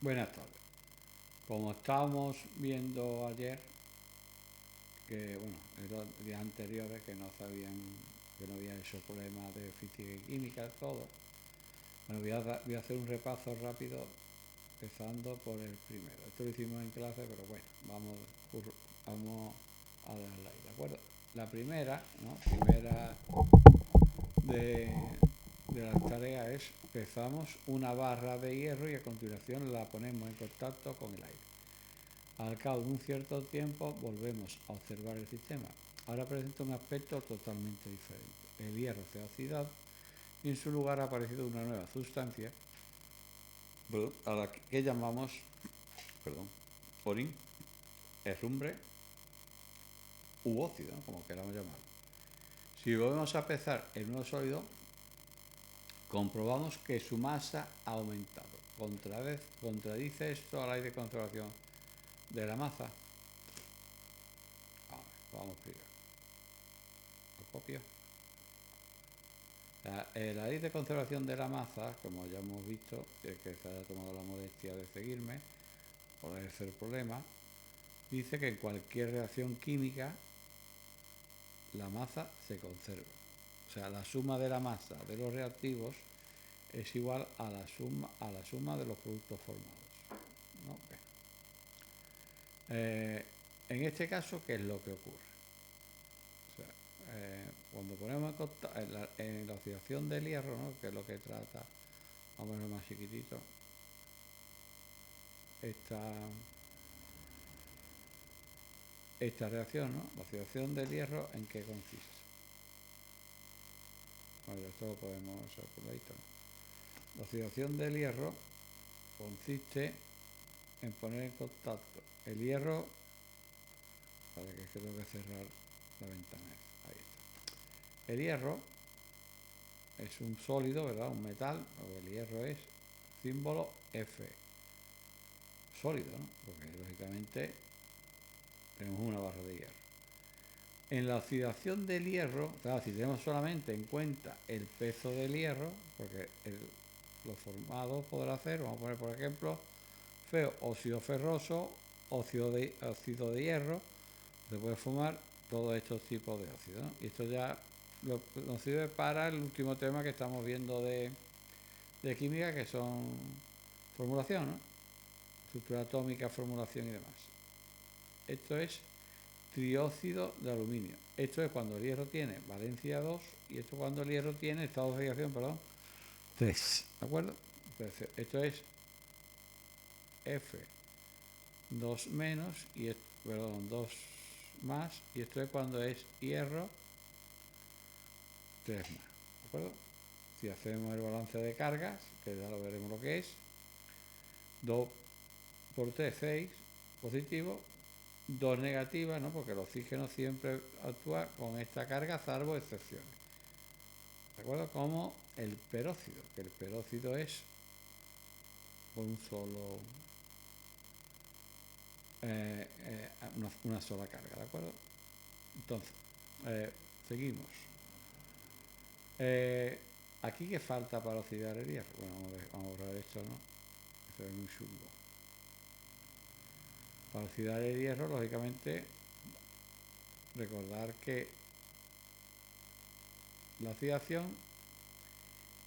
Buenas tardes. Como estábamos viendo ayer, que bueno, en los días anteriores que no sabían, que no había hecho problemas de física y química, todo, bueno, voy a hacer un repaso rápido, empezando por el primero. Esto lo hicimos en clase, pero bueno, vamos a darle ahí, ¿de acuerdo? La primera, ¿no? Primera de, de las tareas es, empezamos una barra de hierro y a continuación la ponemos en contacto con el aire. Al cabo de un cierto tiempo volvemos a observar el sistema. Ahora presenta un aspecto totalmente diferente. El hierro se ha oxidado y en su lugar ha aparecido una nueva sustancia a la que llamamos orín, herrumbre u óxido, ¿no? Como queramos llamarlo. Si volvemos a pesar el nuevo sólido, comprobamos que su masa ha aumentado. ¿Contradice esto a la ley de conservación de la masa? Vamos primero. Lo copio. La ley de conservación de la masa, como ya hemos visto, el que se haya tomado la molestia de seguirme, por ese problema, dice que en cualquier reacción química la masa se conserva. O sea, la suma de la masa de los reactivos es igual a la suma de los productos formados, ¿no? En este caso, ¿qué es lo que ocurre? O sea, cuando ponemos en la oxidación del hierro, ¿no? Que es lo que trata, vamos a ver más chiquitito, esta reacción, ¿no? La oxidación del hierro, ¿en qué consiste? Bueno, esto lo podemos usar por ahí, ¿no? La oxidación del hierro consiste en poner en contacto el hierro, para que es que tengo que cerrar la ventana, ahí está. El hierro es un sólido, ¿verdad? Un metal, el hierro es símbolo F, sólido, ¿no? Porque lógicamente tenemos una barra de hierro. En la oxidación del hierro, claro, si tenemos solamente en cuenta el peso del hierro, porque lo formado podrá ser, vamos a poner por ejemplo, óxido ferroso, óxido de hierro, se puede formar todos estos tipos de óxidos, ¿no? Y esto ya nos sirve para el último tema que estamos viendo de química, que son formulación, ¿no? Estructura atómica, formulación y demás. Esto es trióxido de aluminio. Esto es cuando el hierro tiene valencia 2 y esto cuando el hierro tiene estado de oxidación, 3. ¿De acuerdo? Entonces, esto es F 2 menos y 2 más, y esto es cuando es hierro 3 más. ¿De acuerdo? Si hacemos el balance de cargas, que ya lo veremos lo que es, 2 por 3, 6 positivo, 2 negativas, ¿no? Porque el oxígeno siempre actúa con esta carga, salvo excepciones. ¿De acuerdo? Como el peróxido, que el peróxido es un solo, una sola carga, ¿de acuerdo? Entonces, seguimos. ¿Aquí qué falta para oxidar el hierro? Bueno, vamos a borrar esto, ¿no? Esto es muy chungo. Para oxidar el hierro, lógicamente, recordar que la oxidación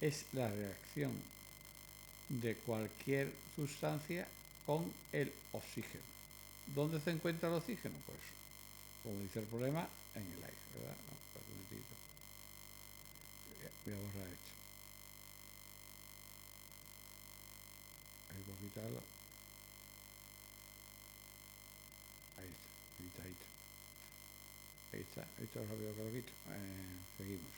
es la reacción de cualquier sustancia con el oxígeno. ¿Dónde se encuentra el oxígeno? Pues, como dice el problema, en el aire, ¿verdad? No, un momentito. Voy a borrar esto. Ahí puedo quitarlo. Ahí está, quitadito. Ahí está, esto es rápido que lo quito. Seguimos.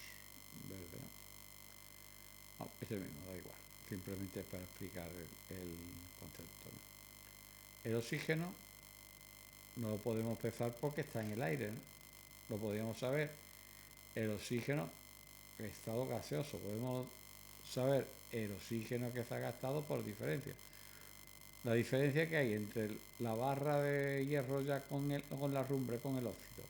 Verde, ¿no? No, ese mismo, da igual. Simplemente para explicar el concepto, ¿no? El oxígeno no lo podemos pesar porque está en el aire, ¿no? Lo podríamos saber. El oxígeno, estado gaseoso, podemos saber el oxígeno que se ha gastado por diferencia. La diferencia que hay entre la barra de hierro ya con la herrumbre, con el óxido,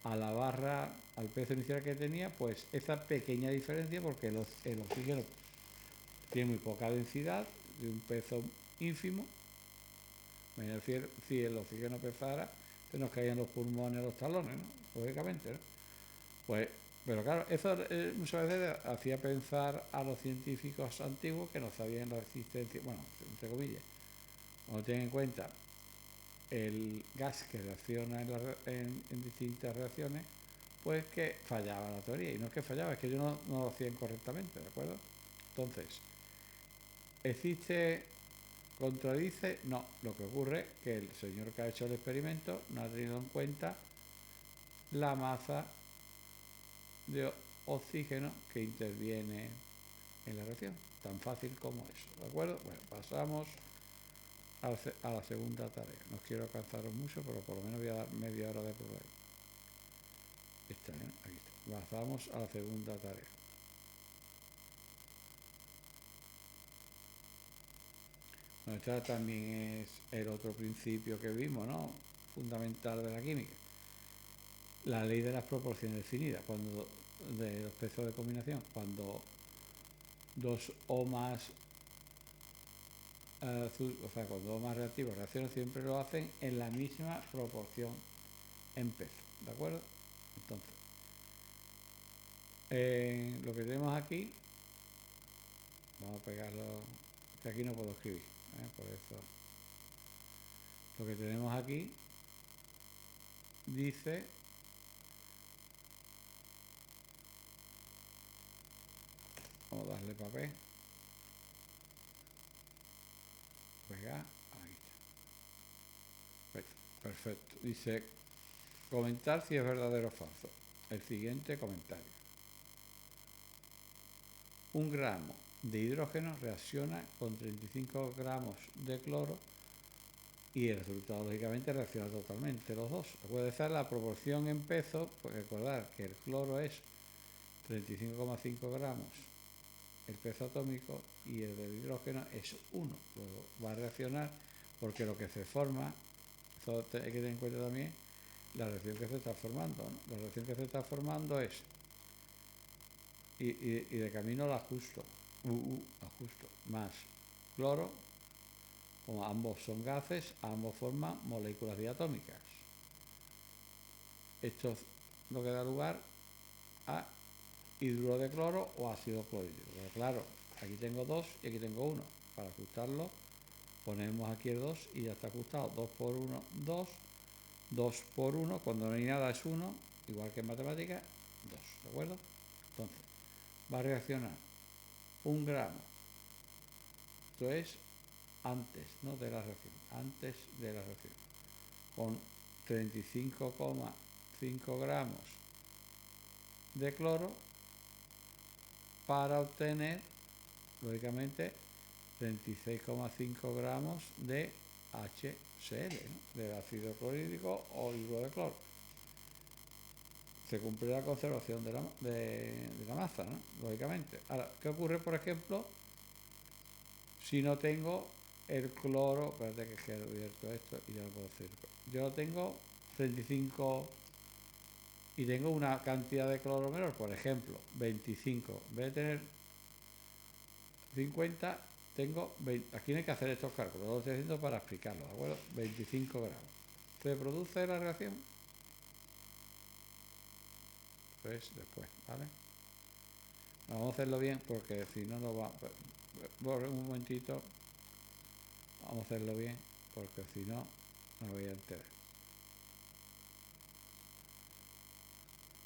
a la barra, al peso inicial que tenía, pues esa pequeña diferencia, porque el oxígeno tiene muy poca densidad, de un peso ínfimo. Si el oxígeno pesara, se nos caían los pulmones, los talones, ¿no? Lógicamente, ¿no? Pues, pero claro, eso muchas veces hacía pensar a los científicos antiguos que no sabían la existencia, bueno, entre comillas, cuando tienen en cuenta el gas que reacciona en distintas reacciones, pues que fallaba la teoría. Y no es que fallaba, es que ellos no lo hacían correctamente, ¿de acuerdo? Entonces, ¿existe, contradice? No. Lo que ocurre es que el señor que ha hecho el experimento no ha tenido en cuenta la masa de oxígeno que interviene en la reacción. Tan fácil como eso, ¿de acuerdo? Bueno, pasamos a la segunda tarea. No quiero cansaros mucho, pero por lo menos voy a dar media hora de problema. Está bien, aquí está. Pasamos a la segunda tarea. Bueno, esta también es el otro principio que vimos, ¿no? Fundamental de la química. La ley de las proporciones definidas, cuando de los pesos de combinación, cuando dos o más cuando dos o más reactivos reaccionan, siempre lo hacen en la misma proporción en peso, ¿de acuerdo? Entonces, lo que tenemos aquí, vamos a pegarlo, que aquí no puedo escribir, por eso lo que tenemos aquí dice vamos a darle papel, pegar, ahí está, perfecto, dice comentar si es verdadero o falso. El siguiente comentario: un gramo de hidrógeno reacciona con 35 gramos de cloro y el resultado lógicamente reacciona totalmente los dos. Puede ser la proporción en peso, pues recordar que el cloro es 35,5 gramos el peso atómico y el del hidrógeno es 1. Luego va a reaccionar porque lo que se forma, eso hay que tener en cuenta también la reacción que se está formando, ¿no? La reacción que se está formando es, y de camino la ajusto, ajusto, más cloro, como ambos son gases, ambos forman moléculas diatómicas. Esto es lo que da lugar a hidruro de cloro o ácido clorhídrico. Pero claro, aquí tengo 2 y aquí tengo 1. Para ajustarlo, ponemos aquí el 2 y ya está ajustado. 2 por 1, 2. 2 por 1, cuando no hay nada es 1, igual que en matemáticas, 2. ¿De acuerdo? Entonces, va a reaccionar 1 gramo. Esto es antes, ¿no?, de la reacción. Antes de la reacción. Con 35,5 gramos de cloro para obtener, lógicamente, 36,5 gramos de HCl, ¿no?, del ácido clorhídrico o hidruro de cloro. Se cumple la conservación de la masa, ¿no?, lógicamente. Ahora, ¿qué ocurre, por ejemplo, si no tengo el cloro? Espérate que he abierto esto y ya lo puedo hacer. Yo tengo 35 y tengo una cantidad de cloro menor, por ejemplo, 25. En vez de tener 50, tengo 20. Aquí no hay que hacer estos cálculos, lo estoy haciendo para explicarlo, ¿de acuerdo? 25 gramos. ¿Se produce la reacción? Pues después, ¿vale? Vamos a hacerlo bien porque si no, no va. Un momentito. Vamos a hacerlo bien porque si no, me voy a enterar.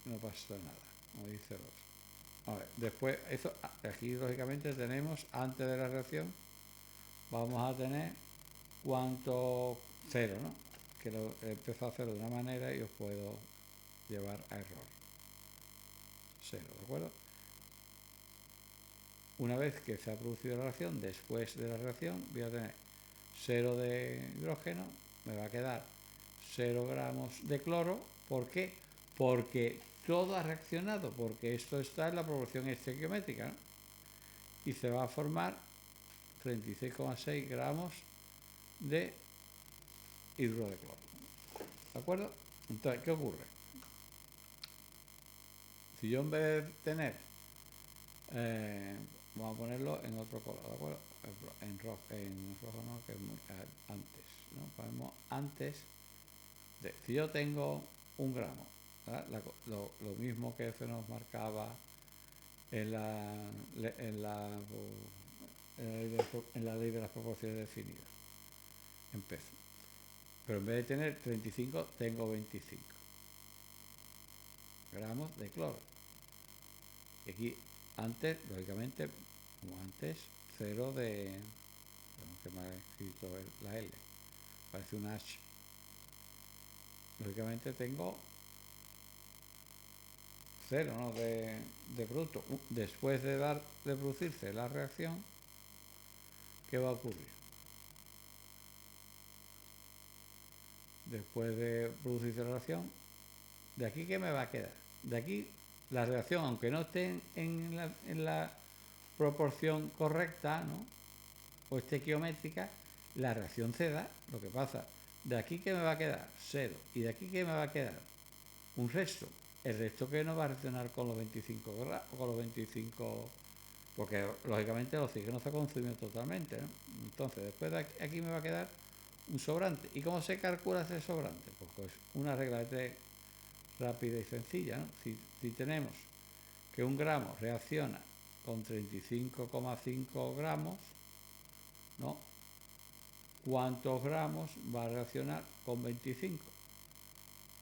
No pasa nada, como dice el otro. A ver, después, eso, aquí lógicamente tenemos, antes de la reacción, vamos a tener cuánto, 0, ¿no? Que lo he empezado a hacer de una manera y os puedo llevar a error. 0, ¿de acuerdo? Una vez que se ha producido la reacción, después de la reacción, voy a tener 0 de hidrógeno, me va a quedar 0 gramos de cloro. ¿Por qué? Porque todo ha reaccionado, porque esto está en la proporción estequiométrica, ¿no? Y se va a formar 36,6 gramos de hidruro de cloro. ¿De acuerdo? Entonces, ¿qué ocurre? Si yo en vez de tener, vamos a ponerlo en otro color, ¿de acuerdo? En rojo no, que es muy antes, ¿no? Ponemos antes de, si yo tengo 1 gramo, lo mismo que se nos marcaba en la ley de las proporciones definidas en peso, pero en vez de tener 35 tengo 25 gramos de cloro. Y aquí antes, lógicamente, como antes, 0 de, que me ha escrito la L, parece una H. Lógicamente tengo 0, ¿no?, de producto. Después de producirse la reacción, ¿qué va a ocurrir? Después de producirse la reacción, ¿de aquí qué me va a quedar? De aquí la reacción, aunque no esté en la proporción correcta, ¿no?, o esté geométrica, la reacción se da. Lo que pasa, de aquí ¿qué me va a quedar? 0. ¿Y de aquí qué me va a quedar? Un resto. El resto que no va a reaccionar con los 25 grados, con los 25, porque lógicamente el oxígeno se ha consumido totalmente, ¿no? Entonces después de aquí me va a quedar un sobrante. ¿Y cómo se calcula ese sobrante? Pues una regla de 3 rápida y sencilla, ¿no? Si tenemos que 1 gramo reacciona con 35,5 gramos, ¿no?, ¿cuántos gramos va a reaccionar con 25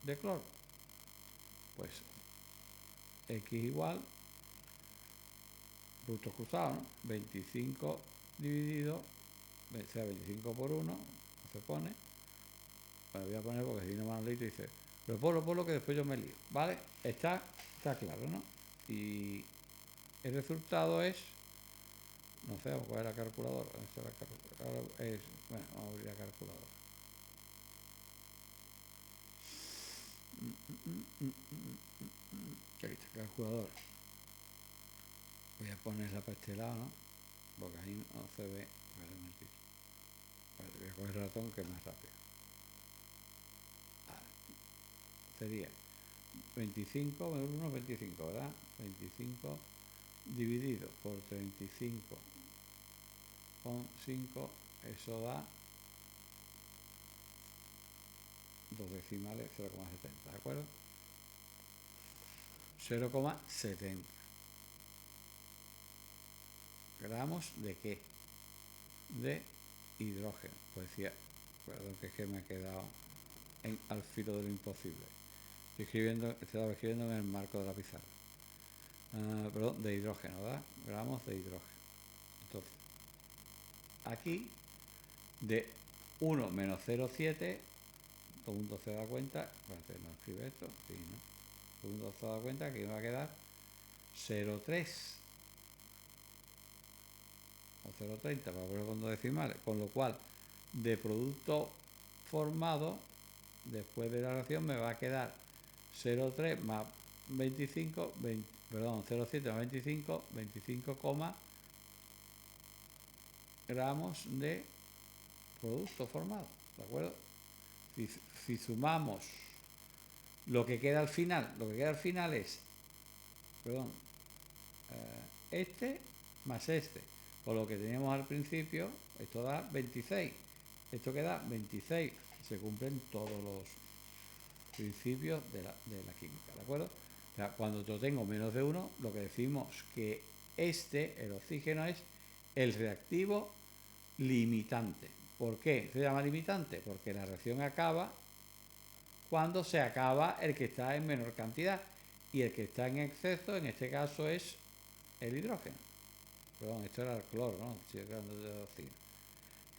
de cloro? Pues X igual, productos cruzados, ¿no? 25 dividido, o sea, 25 por 1, no se pone. Bueno, voy a poner porque si no Manolito dice, pero ponlo que después yo me lío, ¿vale? Está claro, ¿no? Y el resultado es, no sé, cuál es la calculadora. Bueno, vamos a abrir la calculadora. Aquí está, calculadora. Voy a ponerla para este lado, ¿no?, porque ahí no se ve. Vale, un momentito. Vale, voy a coger el ratón, que es más rápido. Vale. Sería 25 menos 1 es 25, ¿verdad? 25 dividido por 35,5, eso da 2 decimales, 0,70, ¿de acuerdo? 0,70 gramos de ¿qué? De hidrógeno. Pues decía, perdón, que es que me he quedado al filo de lo imposible. Estaba escribiendo en el marco de la pizarra. Perdón, de hidrógeno, ¿verdad? Gramos de hidrógeno. Entonces, aquí, de 1 menos 0,7, todo el mundo se da cuenta, no escribe esto, sí, ¿no? Todo el mundo se da cuenta que me va a quedar 0,3 o 0,30 para poner con 2 decimales, con lo cual de producto formado después de la reacción me va a quedar 0,3 más 25, 0,7 más 25 gramos de producto formado, ¿de acuerdo? Si sumamos lo que queda al final, es, perdón, este más este, o lo que teníamos al principio, esto da 26, esto queda 26, se cumplen todos los principios de la química, ¿de acuerdo? O sea, cuando yo tengo menos de 1, lo que decimos que el oxígeno, es el reactivo limitante. ¿Por qué se llama limitante? Porque la reacción acaba cuando se acaba el que está en menor cantidad, y el que está en exceso, en este caso, es el hidrógeno. Perdón, esto era el cloro, ¿no? Estoy hablando de oxígeno.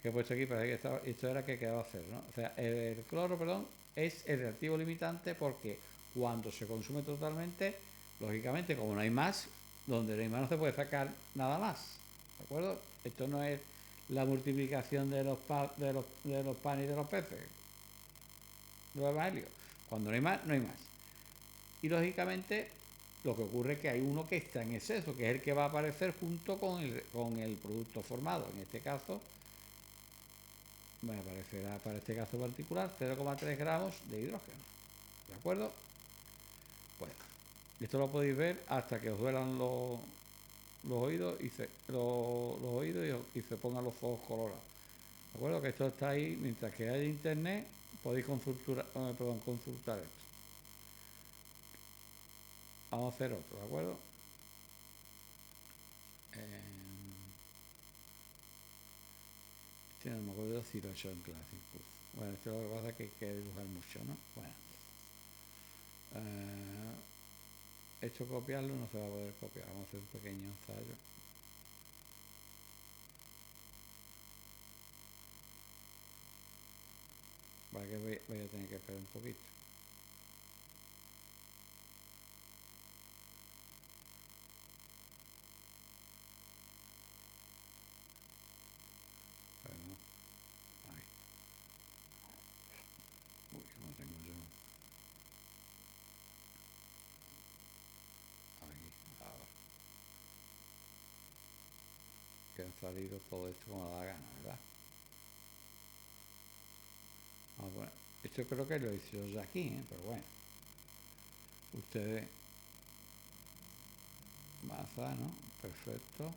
Que he puesto aquí, para que esto era que quedaba cero, ¿no? O sea, el cloro, perdón, es el reactivo limitante porque cuando se consume totalmente, lógicamente, como no hay más, donde no hay más no se puede sacar nada más, ¿de acuerdo? Esto no es la multiplicación de los panes y de los peces, de los evangelios. Cuando no hay más, no hay más. Y lógicamente lo que ocurre es que hay uno que está en exceso, que es el que va a aparecer junto con el producto formado. En este caso, me aparecerá, para este caso particular, 0,3 gramos de hidrógeno. ¿De acuerdo? Pues esto lo podéis ver hasta que os duelan los oídos y se pongan los ojos colorados. ¿De acuerdo? Que esto está ahí, mientras que haya internet, podéis consultar esto. Vamos a hacer otro, ¿de acuerdo? Este no me acuerdo si lo he hecho en Classic Plus. Bueno, esto lo que pasa es que hay que dibujar mucho, ¿no? Bueno. Esto copiarlo no se va a poder copiar. Vamos a hacer un pequeño ensayo. Para que voy a tener que esperar un poquito. Perdón. Ahí. Uy, no tengo yo. Aquí, ahora. Que han salido todo esto como da la gana, ¿verdad? Bueno, esto creo que lo hice yo ya aquí, pero bueno. Ustedes. Masa, ¿no? Perfecto.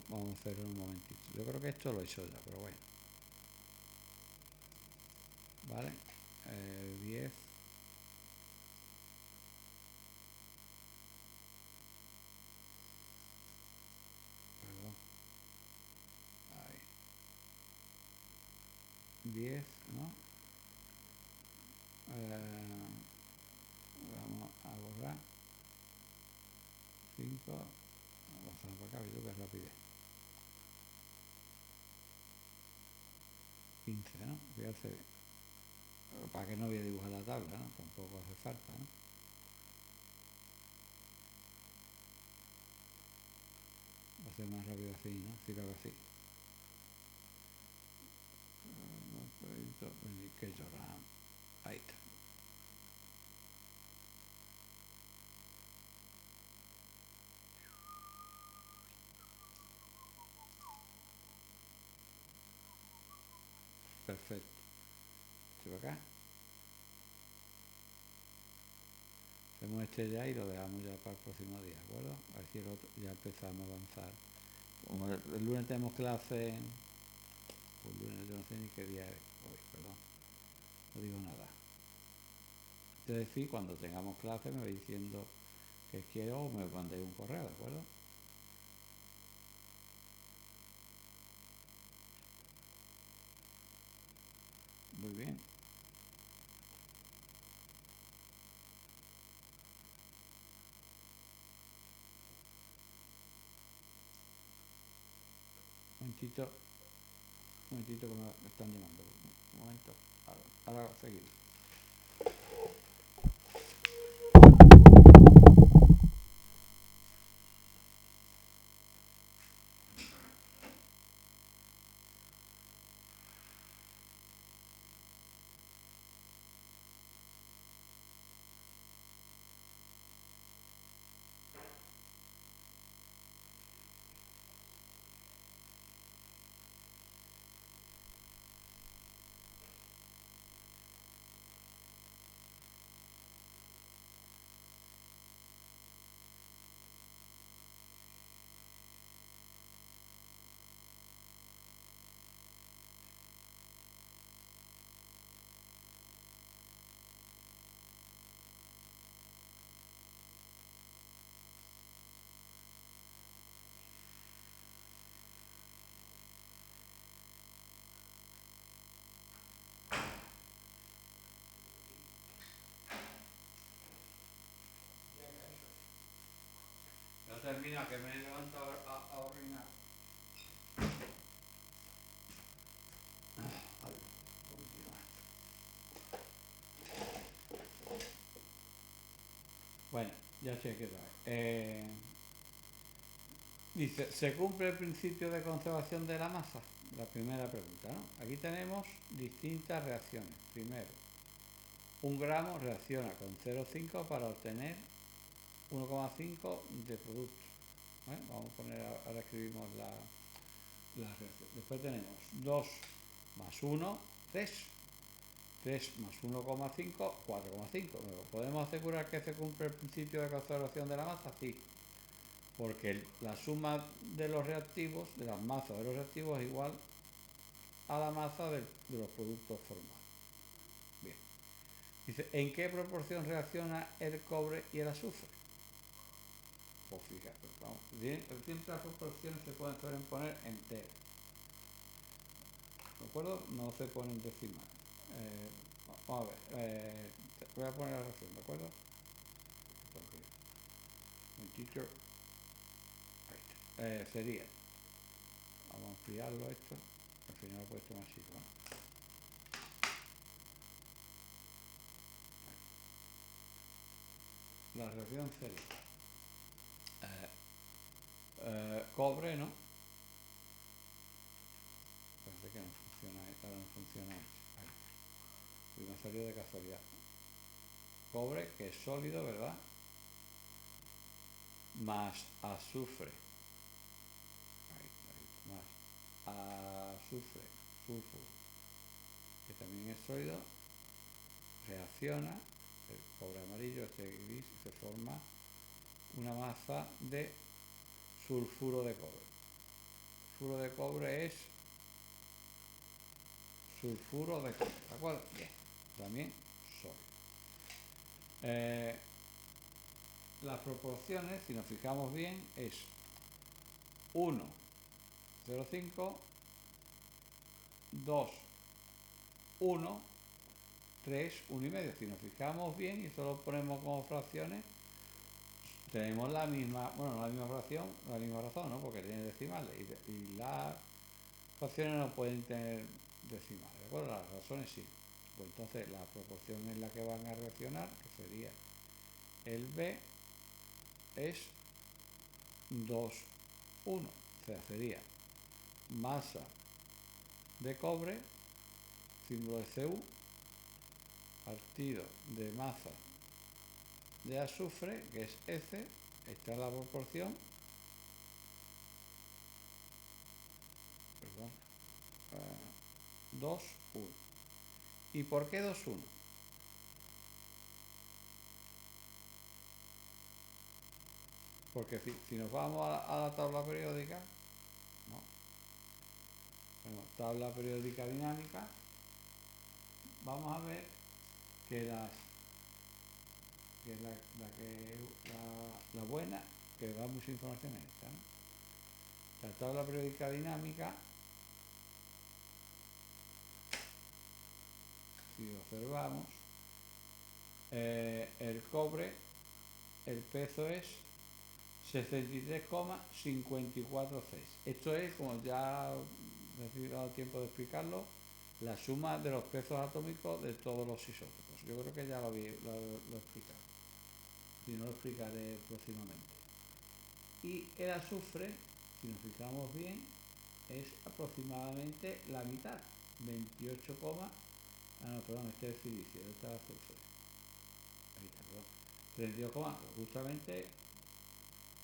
Vamos a hacer un momentito. Yo creo que esto lo he hecho ya, pero bueno. Vale. 10. Perdón. Ahí. 10, ¿no? Vamos a borrar. 5. Vamos a para acá, yo que rapidez. 15, ¿no? Voy a hacer. Para que no voy a dibujar la tabla, ¿no? Tampoco hace falta, ¿no? Va a ser más rápido así, ¿no? Si lo hago así. Que llorar. Ahí está. Perfecto. Esto acá. Hacemos este ya y lo dejamos ya para el próximo día, ¿de acuerdo? A ver si el otro, ya empezamos a avanzar. Como el lunes tenemos clase, el lunes yo no sé ni qué día es hoy, perdón. No digo nada. Ustedes sí, cuando tengamos clase me vais diciendo que quiero o me mandéis un correo, ¿de acuerdo? Muy bien. Un momentito que me están llamando. Un momento. Ahora seguimos. Ya termina, que me levanto a orinar. Bueno, ya sé que dice, ¿se cumple el principio de conservación de la masa? La primera pregunta, ¿no? Aquí tenemos distintas reacciones. Primero, un gramo reacciona con 0,5 para obtener 1,5 de producto. Vamos a poner, ahora escribimos la reacción. Después tenemos 2 más 1, 3. 3 más 1,5, 4,5. ¿Podemos asegurar que se cumple el principio de conservación de la masa? Sí, porque la suma de los reactivos, de las masas de los reactivos, es igual a la masa de los productos formales. Bien. Dice, ¿en qué proporción reacciona el cobre y el azufre? Pues fíjate, vamos, siempre las proporciones se pueden poner enteras. ¿De acuerdo? No se ponen decimales. Vamos a ver, voy a poner la reacción, ¿de acuerdo? Teacher, sería, vamos a ampliarlo esto, al final lo he puesto más chico, ¿no? La reacción sería cobre, ¿no? Parece que no funciona, ahora no funciona esto. Y me ha salido de casualidad. Cobre, que es sólido, ¿verdad? Más azufre. Más azufre, sulfuro, que también es sólido, reacciona, el cobre amarillo, este gris, y se forma una masa de sulfuro de cobre. Sulfuro de cobre es sulfuro de cobre, ¿de acuerdo? Bien, también sólido. Las proporciones, si nos fijamos bien, es 1, 0,5, 2, 1, 3, 1,5. Si nos fijamos bien y solo ponemos como fracciones, tenemos la misma, bueno, no la misma fracción, la misma razón, ¿no? Porque tiene decimales y las fracciones no pueden tener decimales, ¿de acuerdo? Las razones sí. Pues entonces la proporción en la que van a reaccionar, que sería el B, es 2, 1. O sea, sería masa de cobre, símbolo de Cu, partido de masa de azufre, que es F, esta es la proporción, perdón, 2, 1. ¿Y por qué 2, 1? Porque si nos vamos a la tabla periódica, ¿no? Bueno, tabla periódica dinámica, vamos a ver que la buena, que da mucha información es esta, ¿no? La tabla periódica dinámica, si observamos, el cobre, el peso es 63,546. Esto es, como ya he dado tiempo de explicarlo, la suma de los pesos atómicos de todos los isótopos. Yo creo que ya lo he explicado. Si no, lo explicaré próximamente. Y el azufre, si nos fijamos bien, es aproximadamente la mitad, 28, perdón, este es silicio, este es azufre. Ahí está, perdón. 32, justamente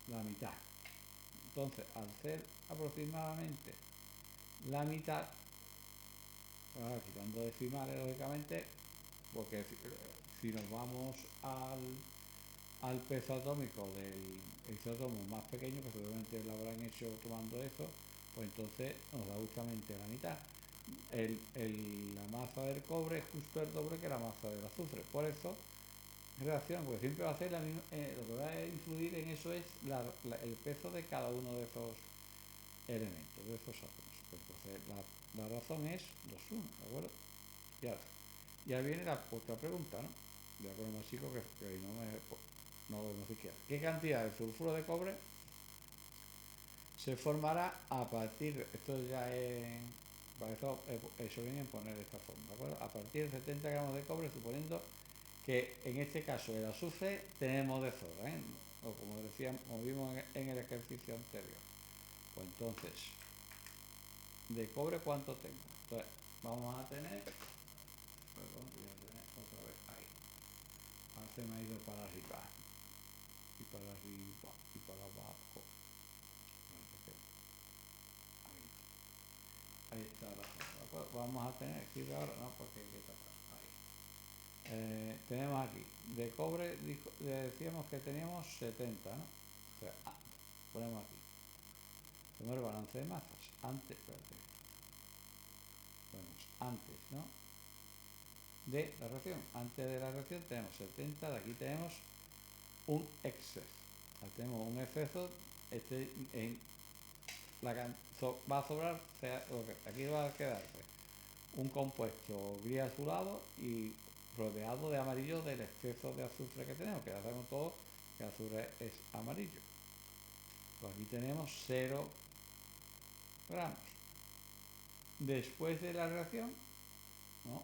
la mitad. Entonces, al ser aproximadamente la mitad, quitando decimales, lógicamente, porque si nos vamos al peso atómico del isótopo más pequeño, que seguramente lo habrán hecho tomando eso, pues entonces nos da justamente la mitad. La masa del cobre es justo el doble que la masa del azufre. Por eso reacciona, porque siempre va a ser la misma, lo que va a influir en eso es el peso de cada uno de esos elementos, de esos átomos. Pues entonces la razón es 2,1, ¿de acuerdo? Y ahora, ya viene la otra pregunta, ¿no? Voy a poner más chico que hoy no lo vemos siquiera. ¿Qué cantidad de sulfuro de cobre se formará a partir, esto ya es, para eso viene en poner de esta forma, ¿de acuerdo? A partir de 70 gramos de cobre, suponiendo que en este caso el azufre tenemos de sobra, ¿eh? O como decíamos, como vimos en el ejercicio anterior. Pues entonces, de cobre, ¿cuánto tengo? Entonces, vamos a tener, perdón, voy a tener otra vez ahí. Ahora se me ha ido para arriba, y para arriba, y para abajo. Ahí está la forma. Vamos a tener, aquí ahora, no, porque hay que tapar, ahí. tenemos aquí, de cobre decíamos que teníamos 70, ¿no? O sea, ponemos aquí. Primero balance de masas. Antes, espérate. Ponemos antes, ¿no? De la reacción. Antes de la reacción tenemos 70, de aquí tenemos un exceso. Tenemos un exceso, va a sobrar, aquí va a quedarse un compuesto gris azulado y rodeado de amarillo del exceso de azufre que tenemos, que ya sabemos todos que el azufre es amarillo. Pues aquí tenemos 0 gramos. Después de la reacción, ¿no?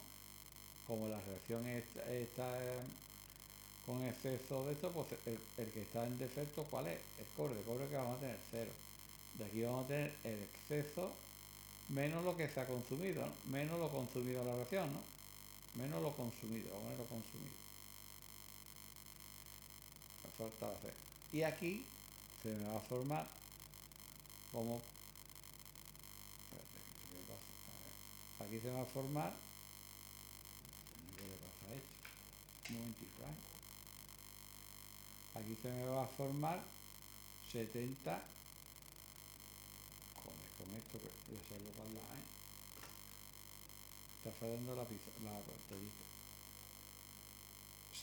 Como la reacción está con exceso de esto, pues el que está en defecto, ¿cuál es? El cobre. De cobre que vamos a tener 0. De aquí vamos a tener el exceso menos lo que se ha consumido, ¿no? Menos lo consumido en la reacción, ¿no? Menos lo consumido, vamos a poner lo consumido. Me falta hacer. Y aquí se me va a formar como... Espérate, ¿qué pasa? Aquí se me va a formar... ¿Qué le pasa a esto? Un momentito, ¿eh? Aquí se me va a formar 70. Joder, con esto que voy a hacerlo para allá, ¿eh? Está fallando la pantallita.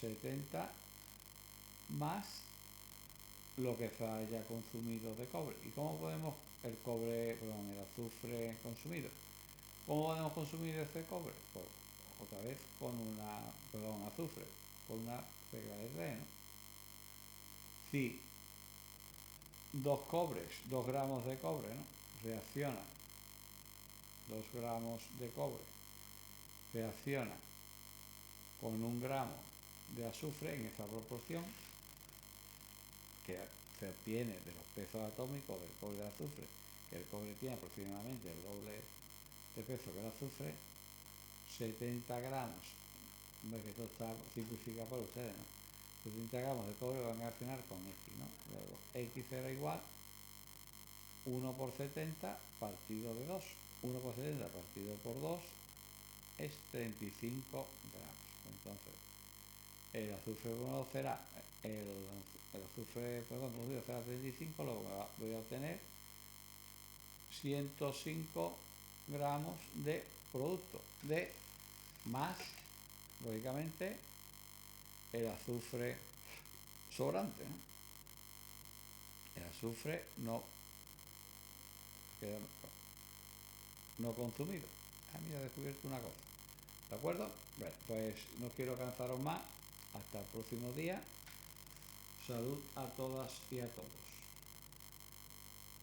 70 más lo que se haya consumido de cobre. ¿Y cómo podemos el azufre consumido? ¿Cómo podemos consumir ese cobre? Pues otra vez con azufre, con una regla de Re, ¿no? Si 2 gramos de cobre, ¿no? Reaccionan, 2 gramos de cobre reacciona con 1 gramo de azufre en esa proporción que se obtiene de los pesos atómicos del cobre y del azufre, que el cobre tiene aproximadamente el doble de peso que el azufre, 70 gramos, que esto está simplificado para ustedes, ¿no? 70 gramos de cobre van a reaccionar con X, ¿no? Luego X será igual 1 por 70 partido de 2. 1 por 70 partido por 2 es 35 gramos. Entonces, el azufre será el azufre consumido será 35, luego voy a obtener 105 gramos de producto de más, lógicamente, el azufre sobrante, ¿no? El azufre no consumido. Mira, he descubierto una cosa. ¿De acuerdo? Bueno, pues no quiero cansaros más. Hasta el próximo día. Salud a todas y a todos.